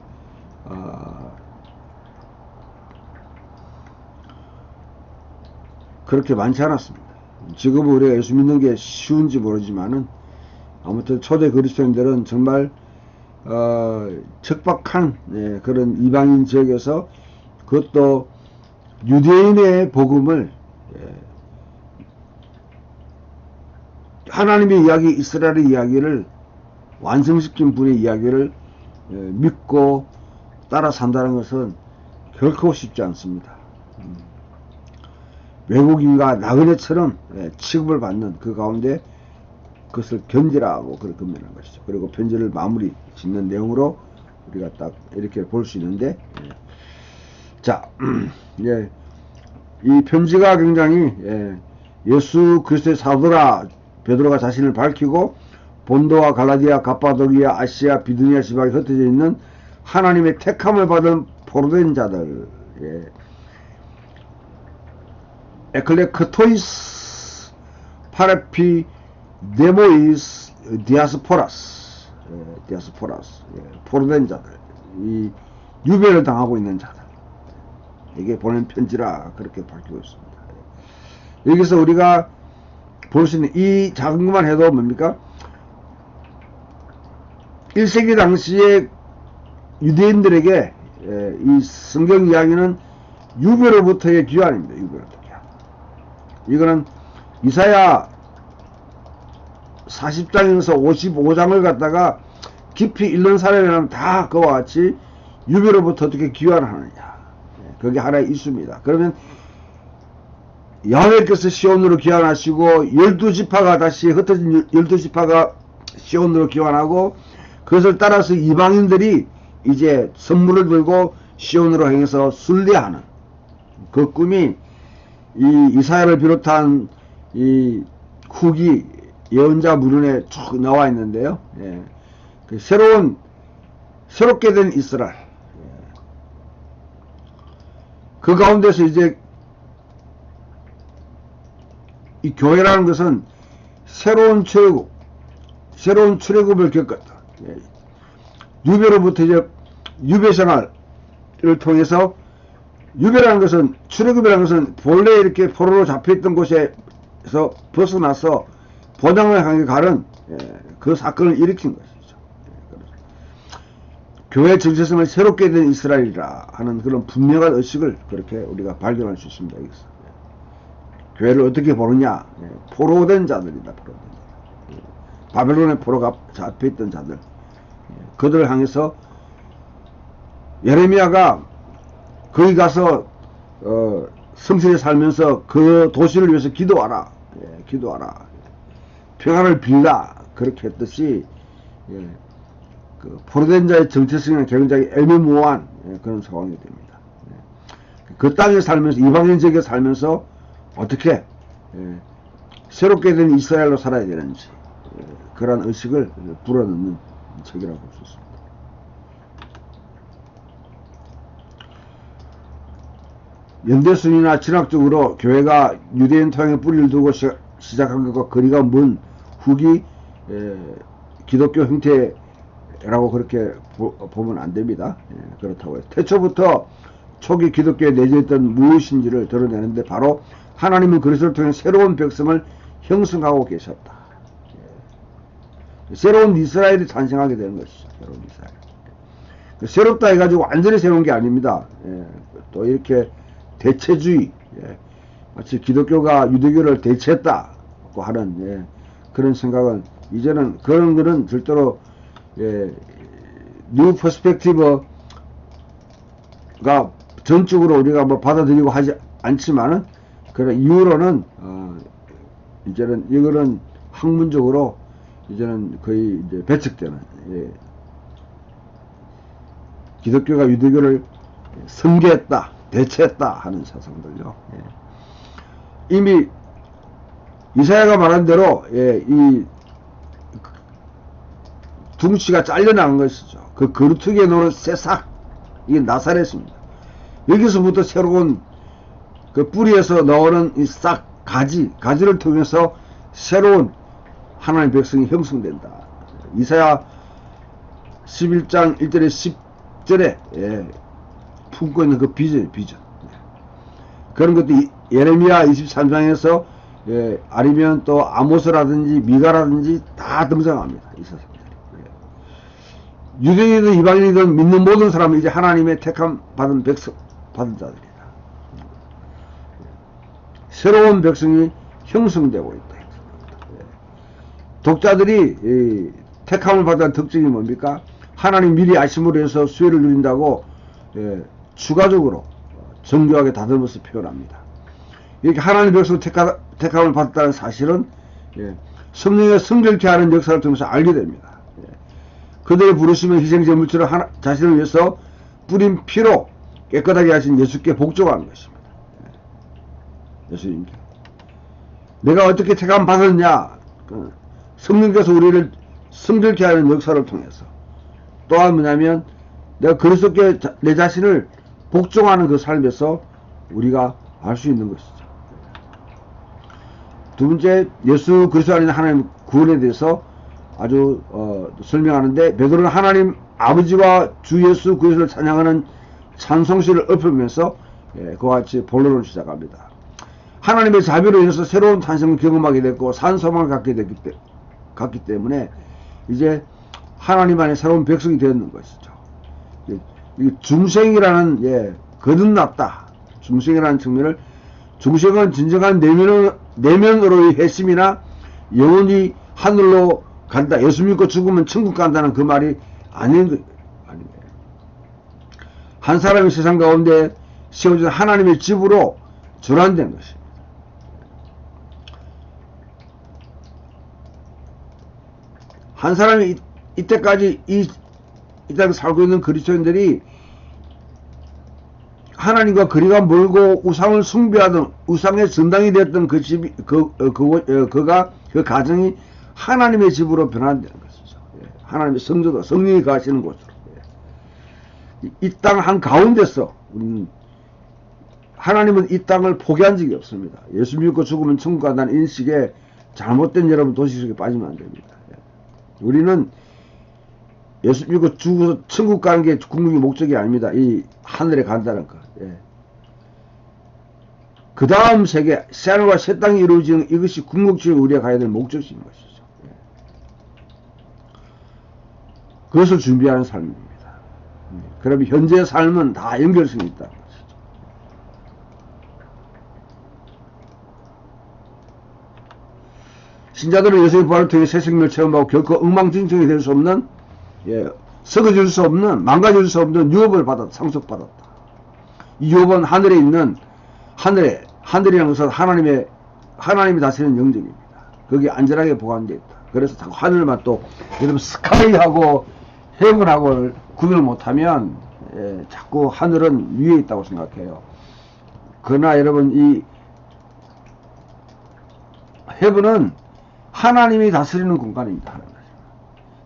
그렇게 많지 않았습니다. 지금 우리가 예수 믿는 게 쉬운지 모르지만은 아무튼 초대 그리스도인들은 정말 척박한 그런 이방인 지역에서, 그것도 유대인의 복음을 하나님의 이야기, 이스라엘의 이야기를 완성시킨 분의 이야기를 믿고 따라 산다는 것은 결코 쉽지 않습니다. 외국인과 나그네처럼 취급을 받는 그 가운데 그것을 견디라고 그렇게 권면한 것이죠. 그리고 편지를 마무리 짓는 내용으로 우리가 딱 이렇게 볼 수 있는데, 자, 이 편지가 굉장히 예수 그리스도의 사도라 베드로가 자신을 밝히고 본도와 갈라디아, 갑바도기아, 아시아, 비두니아 지방에 흩어져 있는 하나님의 택함을 받은 포로된 자들, 에클레크토이스 파레피 데모이스 디아스포라스, 포로된 자들, 이 유배를 당하고 있는 자들, 이게 보낸 편지라 그렇게 밝히고 있습니다. 여기서 우리가 볼 수 있는 이 작은 것만 해도 뭡니까? 1세기 당시에 유대인들에게 이 성경 이야기는 유배로부터의 귀환입니다. 유배로부터 귀환. 이거는 이사야 40장에서 55장을 갖다가 깊이 읽는 사람이라면 다 그와 같이 유배로부터 어떻게 귀환하느냐, 그게 하나의 이슈입니다. 그러면 야훼께서 시온으로 귀환하시고 12지파가 다시 흩어진 12지파가 시온으로 귀환하고, 그것을 따라서 이방인들이 이제 선물을 들고 시온으로 향해서 순례하는 그 꿈이 이 이사야를 비롯한 이 후기 예언자 문헌에 쭉 나와 있는데요. 그 새롭게 된 이스라엘, 그 가운데서 이제 이 교회라는 것은 새로운 출애굽을 겪었다. 유배로부터 이제 유배 생활을 통해서 유배라는 것은, 출애굽이라는 것은 본래 이렇게 포로로 잡혀있던 곳에서 벗어나서 본향을 향해 가는 그 사건을 일으킨 것이죠. 교회 정체성을 새롭게 된 이스라엘이라 하는 그런 분명한 의식을 그렇게 우리가 발견할 수 있습니다. 여기서. 교회를 어떻게 보느냐? 포로된 자들이다. 포로된 자들. 바벨론의 포로가 잡혀있던 자들. 그들을 향해서 예레미야가 거기 가서 성실히 살면서 그 도시를 위해서 기도하라. 기도하라. 평화를 빌라. 그렇게 했듯이 그 포로된 자의 정체성이 굉장히 애매모호한 그런 상황이 됩니다. 그 땅에 살면서, 이방인 지역에 살면서 어떻게 새롭게 된 이스라엘로 살아야 되는지 그런 의식을 불어넣는 책이라고 볼 수 있습니다. 연대순이나 진학적으로 교회가 유대인 토양에 뿌리를 두고 시작한 것과 거리가 먼 후기 기독교 형태라고 그렇게 보면 안 됩니다. 그렇다고 해서 태초부터 초기 기독교에 내재했던 무엇인지를 드러내는데 바로 하나님은 그리스도를 통해 새로운 백성을 형성하고 계셨다. 새로운 이스라엘이 탄생하게 되는 것이죠. 새로운 이스라엘. 새롭다 해가지고 완전히 새로운 게 아닙니다. 또 이렇게 대체주의, 마치 기독교가 유대교를 대체했다고 하는 그런 생각은 이제는 그런 거는 절대로 뉴 퍼스펙티브가 전적으로 우리가 뭐 받아들이고 하지 않지만은 그런 이후로는 이제는 이거는 학문적으로 이제는 거의 이제 배척되는 기독교가 유대교를 승계했다, 대체했다 하는 사상들요. 이미 이사야가 말한 대로 이 둥치가 잘려나간 것이죠. 그 거루투기에 노는 새싹, 이게 나사렛입니다. 여기서부터 새로운 그 뿌리에서 나오는 이 싹, 가지를 통해서 새로운 하나님의 백성이 형성된다. 이사야 11장 1절에 10절에 품고 있는 그 비전. 그런 것도 예레미야 23장에서 아니면 또 아모스라든지 미가라든지 다 등장합니다. 이 사람들이. 유대인이든 이방인이든 믿는 모든 사람은 이제 하나님의 택함 받은 자들이다. 새로운 백성이 형성되고 있다. 독자들이 택함을 받은 특징이 뭡니까? 하나님 미리 아심으로 해서 수혜를 누린다고 추가적으로 정교하게 다듬어서 표현합니다. 이렇게 하나님 백성 택함을 받았다는 사실은 성령의 성결케 하는 역사를 통해서 알게 됩니다. 그들의 부르심은 희생제물처럼 자신을 위해서 뿌린 피로 깨끗하게 하신 예수께 복종하는 것입니다. 예수님께. 내가 어떻게 택함 받았냐? 성령께서 우리를 성결케 하는 역사를 통해서. 또한 뭐냐면 내가 그리스도께 내 자신을 복종하는 그 삶에서 우리가 알 수 있는 것이죠. 두 번째, 예수 그리스도 안에 하나님 구원에 대해서 아주 설명하는데, 베드로는 하나님 아버지와 주 예수 그리스도를 찬양하는 찬송시를 읊으면서 그와 같이 본론을 시작합니다. 하나님의 자비로 인해서 새로운 탄생을 경험하게 됐고 산소망을 갖기 때문에 이제 하나님 안에 새로운 백성이 되었는 것이죠. 중생이라는 거듭났다. 중생이라는 측면을, 중생은 진정한 내면으로의 회심이나 영혼이 하늘로 간다. 예수 믿고 죽으면 천국 간다는 그 말이 아닌 아니에요. 한 사람이 세상 가운데 세워진 하나님의 집으로 전환된 것입니다. 한 사람이 이때까지 이 땅에 살고 있는 그리스도인들이 하나님과 거리가 멀고 우상을 숭배하던, 우상의 전당이 됐던 그 집이, 그 가정이 하나님의 집으로 변환되는 것이죠. 하나님의 성도가, 성령이 가시는 곳으로. 이 땅 한 가운데서, 하나님은 이 땅을 포기한 적이 없습니다. 예수 믿고 죽으면 천국 간다는 인식에 잘못된 여러분 도시 속에 빠지면 안 됩니다. 우리는 예수 믿고 죽어서 천국 가는 게 궁극의 목적이 아닙니다. 이 하늘에 간다는 것. 그 다음 세계, 새하늘과 새 땅이 이루어지는 이것이 궁극적으로 우리가 가야 될 목적인 것이죠. 그것을 준비하는 삶입니다. 그러면 현재 삶은 다 연결성이 있다는 것이죠. 신자들은 예수의 부활을 통해 새 생명을 체험하고 결코 엉망진창이 될 수 없는, 썩어질 수 없는, 망가질 수 없는 유업을 받았다. 상속받았다. 이 유업은 하늘에 있는, 하늘이라는 것은 하나님이 다스리는 영적입니다. 거기에 안전하게 보관되어 있다. 그래서 자꾸 하늘만 또, 여러분, 스카이하고 헤븐하고 구분을 못하면, 자꾸 하늘은 위에 있다고 생각해요. 그러나 여러분, 이 헤븐은 하나님이 다스리는 공간입니다.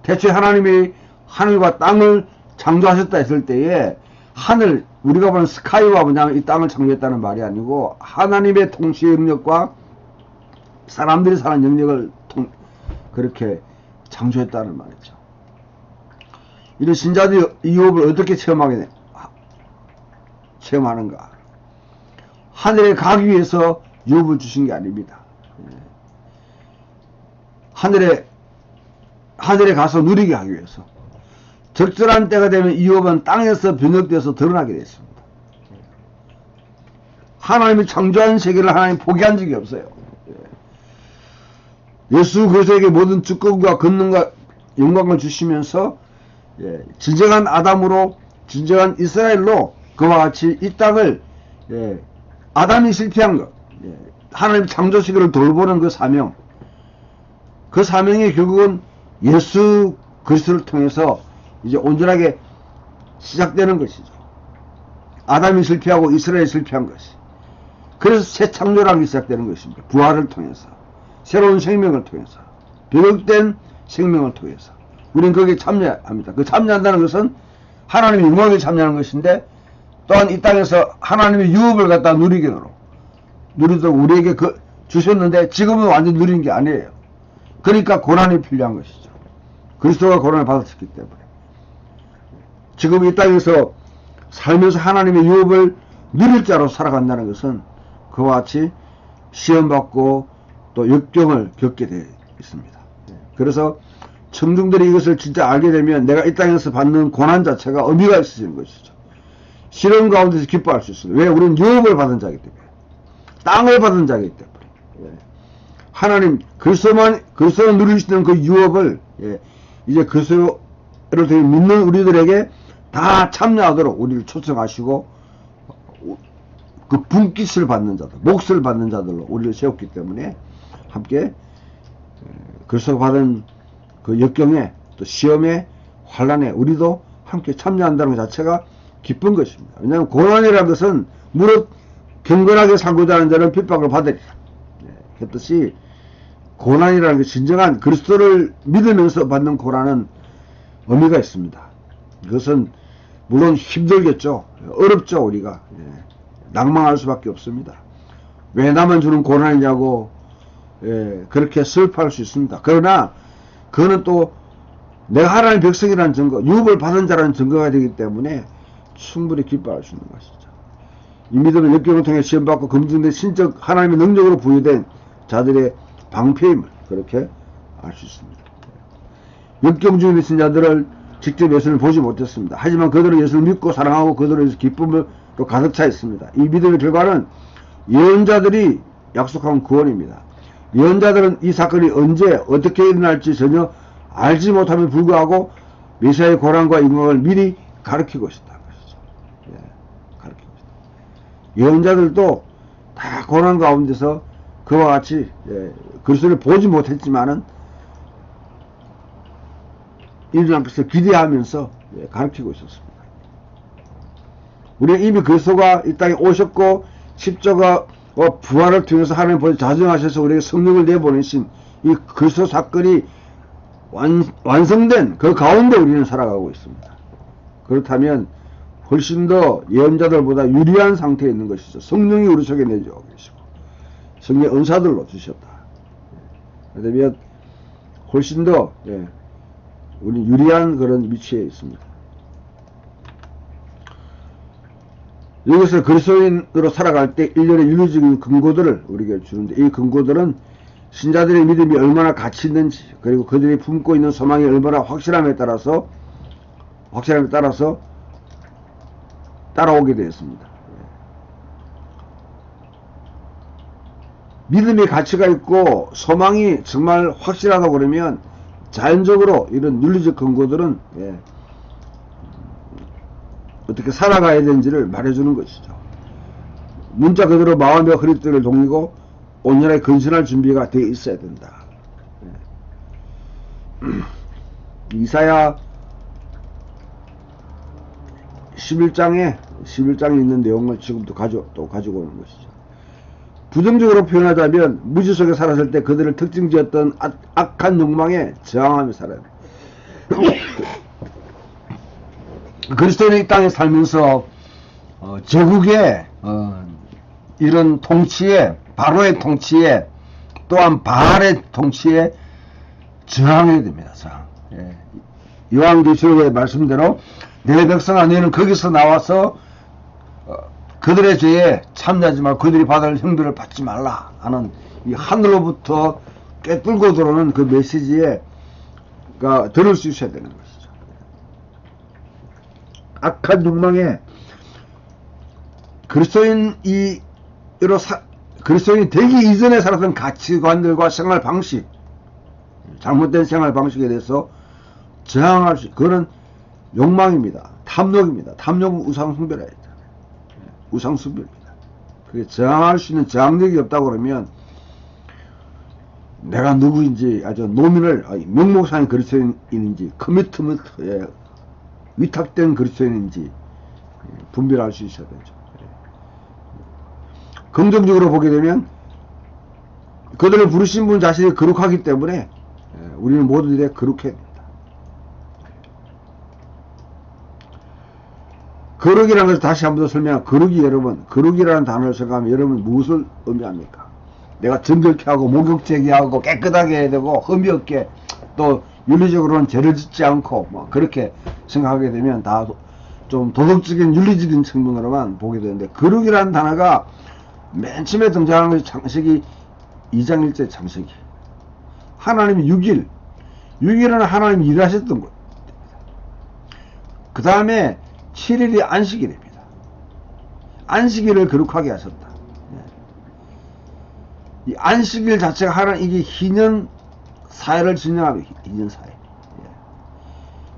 대체 하나님이 하늘과 땅을 창조하셨다 했을 때에 우리가 보는 스카이와 그냥 이 땅을 창조했다는 말이 아니고 하나님의 통치 영역과 사람들이 사는 영역을 그렇게 창조했다는 말이죠. 이런 신자들이 이 유업을 어떻게 체험하는가? 하늘에 가기 위해서 유업을 주신 게 아닙니다. 하늘에 가서 누리게 하기 위해서. 적절한 때가 되면 이 유업은 땅에서 변혁돼서 드러나게 됐습니다. 하나님이 창조한 세계를 하나님 포기한 적이 없어요. 예수 그리스도에게 모든 주권과 권능과 영광을 주시면서 진정한 아담으로 진정한 이스라엘로 그와 같이 이 땅을 아담이 실패한 것, 하나님 창조 세계를 돌보는 그 사명, 그 사명이 결국은 예수 그리스도를 통해서 이제 온전하게 시작되는 것이죠. 아담이 실패하고 이스라엘이 실패한 것이. 그래서 새 창조라는 게 시작되는 것입니다. 부활을 통해서, 새로운 생명을 통해서, 변혁된 생명을 통해서 우리는 거기에 참여합니다. 그 참여한다는 것은 하나님의 영광에 참여하는 것인데, 또한 이 땅에서 하나님의 유업을 갖다 누리도록 우리에게 주셨는데 지금은 완전 누리는 게 아니에요. 그러니까 고난이 필요한 것이죠. 그리스도가 고난을 받았기 때문에. 지금 이 땅에서 살면서 하나님의 유업을 누릴 자로 살아간다는 것은 그와 같이 시험받고 또 역경을 겪게 되어 있습니다. 그래서 청중들이 이것을 진짜 알게 되면 내가 이 땅에서 받는 고난 자체가 의미가 있어지는 것이죠. 시련 가운데서 기뻐할 수 있어요. 왜? 우리는 유업을 받은 자이기 때문에. 땅을 받은 자이기 때문에. 하나님, 그리스도만 누릴 수 있는 그 유업을, 이제 그리스도를 통해 믿는 우리들에게 다 참여하도록 우리를 초청하시고, 그 분깃을 받는 자들, 몫을 받는 자들로 우리를 세웠기 때문에 함께 그리스도가 받은 그 역경에 또 시험에 환란에 우리도 함께 참여한다는 것 자체가 기쁜 것입니다. 왜냐하면 고난이라는 것은 무릇 경건하게 살고자 하는 자는 핍박을 받으리라 했듯이, 고난이라는 게 진정한 그리스도를 믿으면서 받는 고난은 의미가 있습니다. 그것은 물론 힘들겠죠. 어렵죠. 우리가 낭망할 수밖에 없습니다. 왜 나만 주는 고난이냐고 그렇게 슬퍼할 수 있습니다. 그러나 그거는 또 내가 하나님의 백성이라는 증거, 유업을 받은 자라는 증거가 되기 때문에 충분히 기뻐할 수 있는 것이죠. 이 믿음은 역경을 통해 시험받고 검증된 신적 하나님의 능력으로 부여된 자들의 방패임을 그렇게 알 수 있습니다. 역경 중에 있는 자들을 직접 예수를 보지 못했습니다. 하지만 그들은 예수를 믿고 사랑하고 그들은 기쁨으로 가득 차 있습니다. 이 믿음의 결과는 예언자들이 약속한 구원입니다. 예언자들은 이 사건이 언제 어떻게 일어날지 전혀 알지 못함에 불구하고 메시아의 고난과 영광을 미리 가르치고 있었다는 것이죠. 가르치고 있다. 예언자들도 다 고난 가운데서 그와 같이 그리스도를 보지 못했지만은 일어날 것을 기대하면서 가르치고 있었습니다. 우리는 이미 그리스도가 이 땅에 오셨고 십자가와 부활을 통해서 하나님 보여 자정하셔서 우리에게 성령을 내보내신 이 그리스도 사건이 완성된 그 가운데 우리는 살아가고 있습니다. 그렇다면 훨씬 더 예언자들보다 유리한 상태에 있는 것이죠. 성령이 우리 속에 내주고 계시고 성령의 은사들로 주셨다. 그러면 훨씬 더 우리 유리한 그런 위치에 있습니다. 여기서 그리스도인으로 살아갈 때 일련의 윤리적인 근거들을 우리에게 주는데, 이 근거들은 신자들의 믿음이 얼마나 가치 있는지, 그리고 그들이 품고 있는 소망이 얼마나 확실함에 따라서 따라오게 되었습니다. 믿음의 가치가 있고 소망이 정말 확실하다고 그러면 자연적으로 이런 윤리적 근거들은 어떻게 살아가야 되는지를 말해주는 것이죠. 문자 그대로 마음과 허리띠를 동이고 온전하게 근신할 준비가 되어 있어야 된다. 이사야 11장에 있는 내용을 지금도 가지고 오는 것이죠. 부정적으로 표현하자면 무지 속에 살았을 때 그들을 특징지었던 악한 욕망에 저항하며 살아야 합니다. 그리스도인이 이 땅에 살면서 제국의 이런 통치에, 바로의 통치에, 또한 바알의 통치에 저항해야 됩니다. 저항. 요한계시록의 말씀대로 내 백성아 너희는 거기서 나와서 그들의 죄에 참여하지 말고 그들이 받을 형벌을 받지 말라 하는 이 하늘로부터 꿰뚫고 들어오는 그 메시지에 들을 수 있어야 되는 것이죠. 악한 욕망에 그리스도인이 되기 이전에 살았던 가치관들과 생활 방식, 잘못된 생활 방식에 대해서 저항할 수, 그거는 욕망입니다. 탐욕입니다. 탐욕은 우상숭배라 했잖아요. 우상숭배입니다. 그게 저항할 수 있는 저항력이 없다고 그러면 내가 누구인지, 아주 노민을, 명목상의 그리스도인인지, 커미트먼트에 위탁된 그리스도인인지 분별할 수 있어야 되죠. 긍정적으로 보게 되면 그들을 부르신 분 자신이 거룩하기 때문에 우리는 모두들이 거룩해야 됩니다. 거룩이라는 것을 다시 한 번 더 설명하면, 거룩이라는 단어를 생각하면 여러분 무엇을 의미합니까? 내가 정결케 하고 목욕제게 하고 깨끗하게 해야 되고 흠이 없게, 또 윤리적으로는 죄를 짓지 않고 뭐 그렇게 생각하게 되면 다 좀 도덕적인 윤리적인 측면으로만 보게 되는데, 거룩이라는 단어가 맨 처음에 등장하는 것이 창세기 2장 1절 창세기. 하나님이 6일은 하나님이 일하셨던 것. 그 다음에 7일이 안식일입니다. 안식일을 거룩하게 하셨다. 이 안식일 자체가 하나님, 이게 희년 사회를 진행합니다. 희년 사회.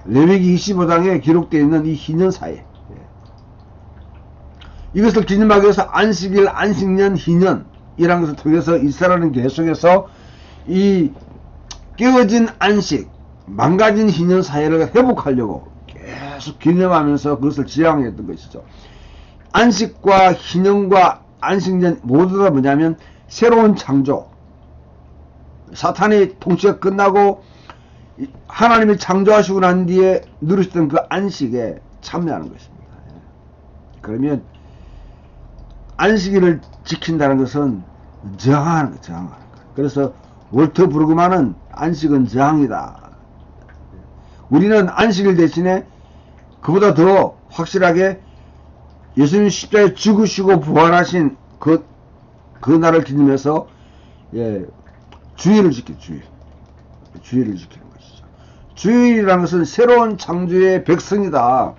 레위기 25장에 기록되어 있는 이 희년 사회. 이것을 기념하기 위해서 안식일, 안식년, 희년이라는 것을 통해서 이스라엘은 계속해서 이 깨어진 안식, 망가진 희년 사회를 회복하려고 계속 기념하면서 그것을 지향했던 것이죠. 안식과 희년과 안식년 모두 다 뭐냐면 새로운 창조, 사탄의 통치가 끝나고 하나님이 창조하시고 난 뒤에 누리셨던 그 안식에 참여하는 것입니다. 그러면 안식일을 지킨다는 것은 저항하는 것, 저항하는 것. 그래서 월터 브루그만은 안식은 저항이다. 우리는 안식일 대신에 그보다 더 확실하게 예수님 십자가에 죽으시고 부활하신 그 날을 기념해서 주일을 지켜, 주일을 지키는 것이죠. 주일이라는 것은 새로운 창조의 백성이다.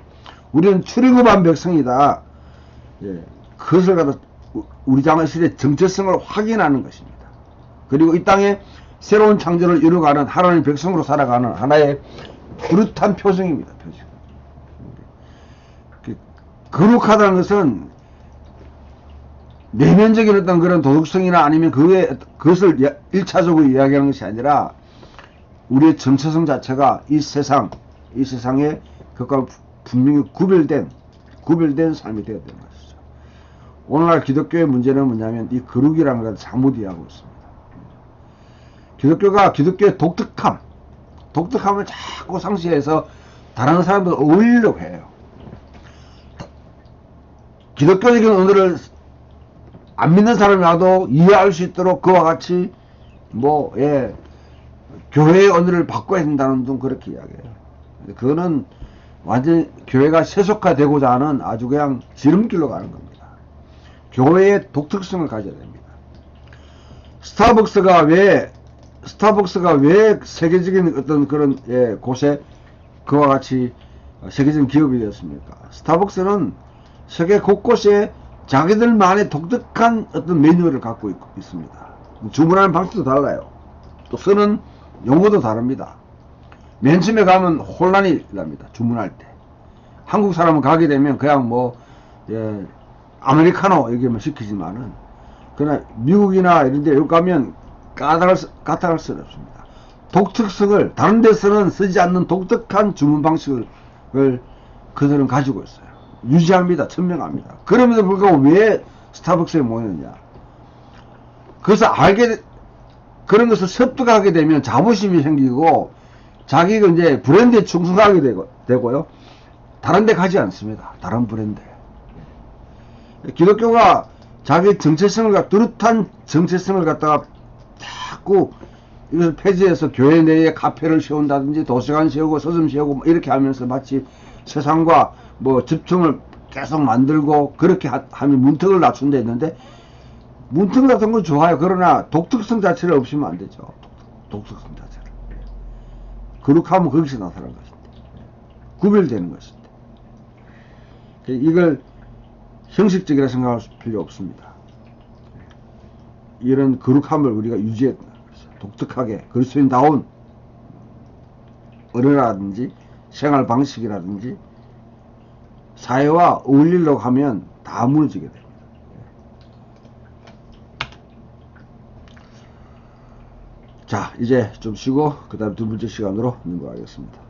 우리는 출애굽한 백성이다. 그것을 갖다 우리 장세의 정체성을 확인하는 것입니다. 그리고 이 땅에 새로운 창조를 이루어가는 하나님의 백성으로 살아가는 하나의 뚜렷한 표정입니다. 표정. 거룩하다는 것은 내면적인 어떤 그런 도덕성이나 아니면 그것을 1차적으로 이야기하는 것이 아니라 우리의 정체성 자체가 이 세상에 그것과 분명히 구별된 삶이 되어야 되는 것이죠. 오늘날 기독교의 문제는 뭐냐면 이 거룩이라는 것을 잘못 이해하고 있습니다. 기독교의 독특함을 자꾸 상실해서 다른 사람들 어울리려고 해요. 기독교적인 언어를 안 믿는 사람이 와도 이해할 수 있도록 그와 같이 교회의 언어를 바꿔야 된다는 등 그렇게 이야기해요. 그거는 완전 교회가 세속화되고자 하는 아주 그냥 지름길로 가는 겁니다. 교회의 독특성을 가져야 됩니다. 스타벅스가 왜 세계적인 어떤 그런 곳에 그와 같이 세계적인 기업이 되었습니까? 스타벅스는 세계 곳곳에 자기들만의 독특한 어떤 메뉴를 갖고 있습니다. 주문하는 방식도 달라요. 또 쓰는 용어도 다릅니다. 맨 처음에 가면 혼란이 납니다. 주문할 때. 한국 사람은 가게 되면 그냥 아메리카노 얘기만 시키지만은, 그러나 미국이나 이런 데 여기 가면 까다로울 수는 없습니다. 독특성을, 다른 데서는 쓰지 않는 독특한 주문 방식을 그들은 가지고 있어요. 유지합니다. 천명합니다. 그럼에도 불구하고 왜 스타벅스에 모였느냐. 그래서 그런 것을 습득하게 되면 자부심이 생기고, 자기가 이제 브랜드에 충성하게 되고요. 다른 데 가지 않습니다. 다른 브랜드. 기독교가 자기 정체성을, 뚜렷한 정체성을 갖다가 자꾸 이것을 폐지해서 교회 내에 카페를 세운다든지 도서관 세우고 서점 세우고 이렇게 하면서 마치 세상과 집중을 계속 만들고 그렇게 하면 문턱을 낮춘다 했는데, 문턱 같은 건 좋아요. 그러나 독특성 자체를 없이면 안 되죠. 독특성 자체를. 거룩하면 거기서 나타나는 것인데, 구별되는 것인데, 이걸 형식적이라 생각할 필요 없습니다. 이런 거룩함을 우리가 유지해야 된다는 것이죠. 독특하게 그리스도인다운 언어라든지 생활 방식이라든지 사회와 어울리려고 하면 다 무너지게 됩니다. 자, 이제 좀 쉬고 그 다음 두 번째 시간으로 넘어가겠습니다.